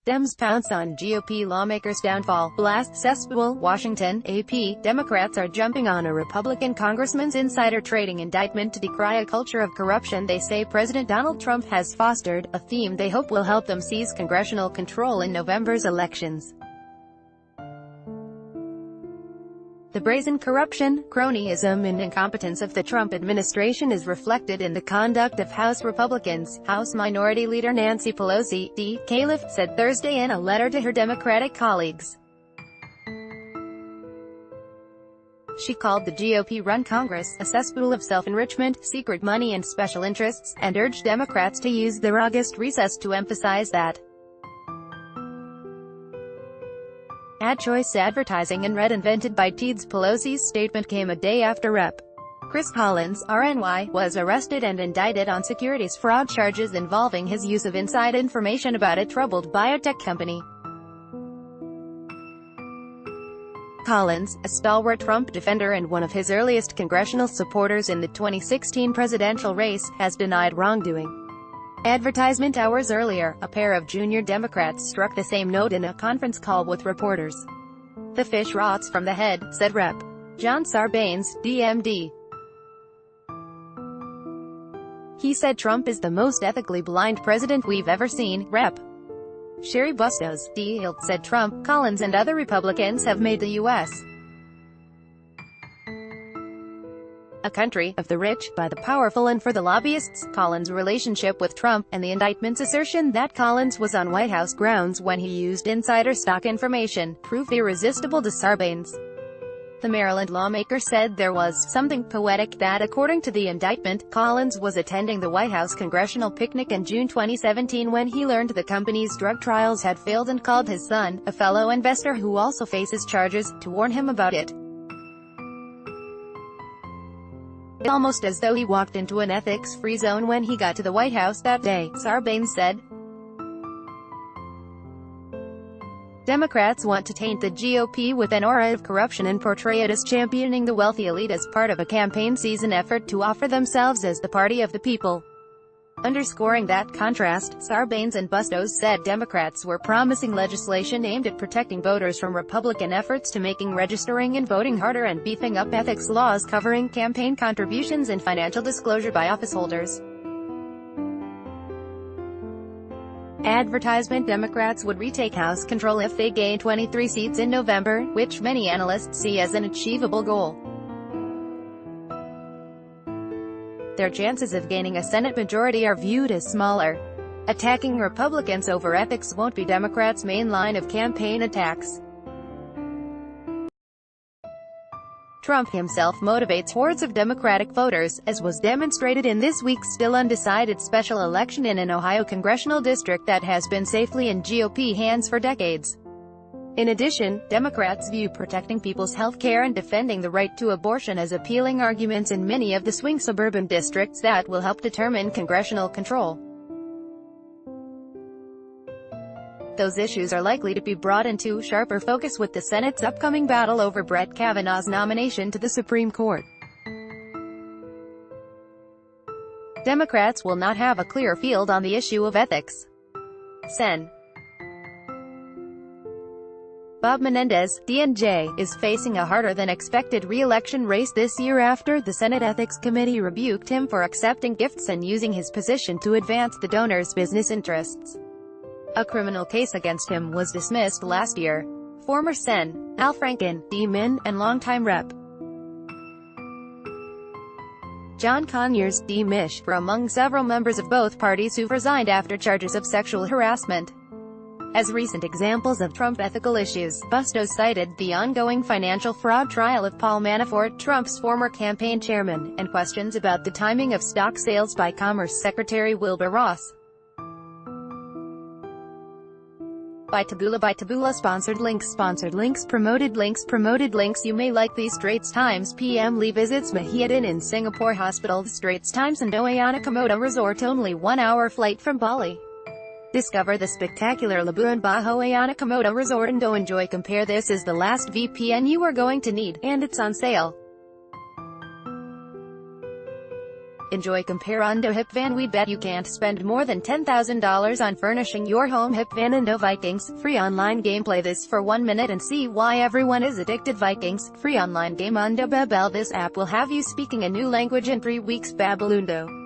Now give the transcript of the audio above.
Dems pounce on GOP lawmakers' downfall, blast cesspool, Washington, AP. Democrats are jumping on a Republican congressman's insider trading indictment to decry a culture of corruption they say President Donald Trump has fostered, a theme they hope will help them seize congressional control in November's elections. The brazen corruption, cronyism and incompetence of the Trump administration is reflected in the conduct of House Republicans, House Minority Leader Nancy Pelosi, D. Califf, said Thursday in a letter to her Democratic colleagues. She called the GOP-run Congress a cesspool of self-enrichment, secret money and special interests, and urged Democrats to use their August recess to emphasize that. Ad choice advertising and red invented by Teeds. Pelosi's statement came a day after Rep. Chris Collins, RNY, was arrested and indicted on securities fraud charges involving his use of inside information about a troubled biotech company. Collins, a stalwart Trump defender and one of his earliest congressional supporters in the 2016 presidential race, has denied wrongdoing. Advertisement hours earlier, a pair of junior Democrats struck the same note in a conference call with reporters. "The fish rots from the head," said Rep. John Sarbanes, DMD. He said Trump is the most ethically blind president we've ever seen. Rep. Sherry Bustos, D. Hilt, said Trump, Collins and other Republicans have made the U.S. a country of the rich, by the powerful and for the lobbyists. Collins' relationship with Trump, and the indictment's assertion that Collins was on White House grounds when he used insider stock information, prove irresistible to Sarbanes. The Maryland lawmaker said there was something poetic that, according to the indictment, Collins was attending the White House congressional picnic in June 2017 when he learned the company's drug trials had failed and called his son, a fellow investor who also faces charges, to warn him about it. Almost as though he walked into an ethics-free zone when he got to the White House that day, Sarbanes said. Democrats want to taint the GOP with an aura of corruption and portray it as championing the wealthy elite as part of a campaign season effort to offer themselves as the party of the people. Underscoring that contrast, Sarbanes and Bustos said Democrats were promising legislation aimed at protecting voters from Republican efforts to making registering and voting harder and beefing up ethics laws covering campaign contributions and financial disclosure by officeholders. Advertisement: Democrats would retake House control if they gain 23 seats in November, which many analysts see as an achievable goal. Their chances of gaining a Senate majority are viewed as smaller. Attacking Republicans over ethics won't be Democrats' main line of campaign attacks. Trump himself motivates hordes of Democratic voters, as was demonstrated in this week's still undecided special election in an Ohio congressional district that has been safely in GOP hands for decades. In addition, Democrats view protecting people's health care and defending the right to abortion as appealing arguments in many of the swing suburban districts that will help determine congressional control. Those issues are likely to be brought into sharper focus with the Senate's upcoming battle over Brett Kavanaugh's nomination to the Supreme Court. Democrats will not have a clear field on the issue of ethics. Sen. Bob Menendez, DNJ, is facing a harder-than-expected re-election race this year after the Senate Ethics Committee rebuked him for accepting gifts and using his position to advance the donor's business interests. A criminal case against him was dismissed last year. Former Sen. Al Franken, D-Min, and longtime Rep. John Conyers, D-Mish, were among several members of both parties who've resigned after charges of sexual harassment. As recent examples of Trump ethical issues, Bustos cited the ongoing financial fraud trial of Paul Manafort, Trump's former campaign chairman, and questions about the timing of stock sales by Commerce Secretary Wilbur Ross. By Taboola Sponsored links Promoted links You may like these Straits Times. PM Lee visits Mahidin in Singapore Hospital. The Straits Times and Oayana Komodo Resort, only 1-hour flight from Bali. Discover the spectacular Labuan Bajo Oayana Komodo Resort and enjoy. Compare. This is the last VPN you are going to need, and it's on sale. Enjoy Comparundo Hip Van. We bet you can't spend more than $10,000 on furnishing your home. Hip Van Indo Vikings. Free online game. Play this for 1 minute and see why everyone is addicted. Vikings. Free online game Undo Babel. This app will have you speaking a new language in 3 weeks. Babelundo.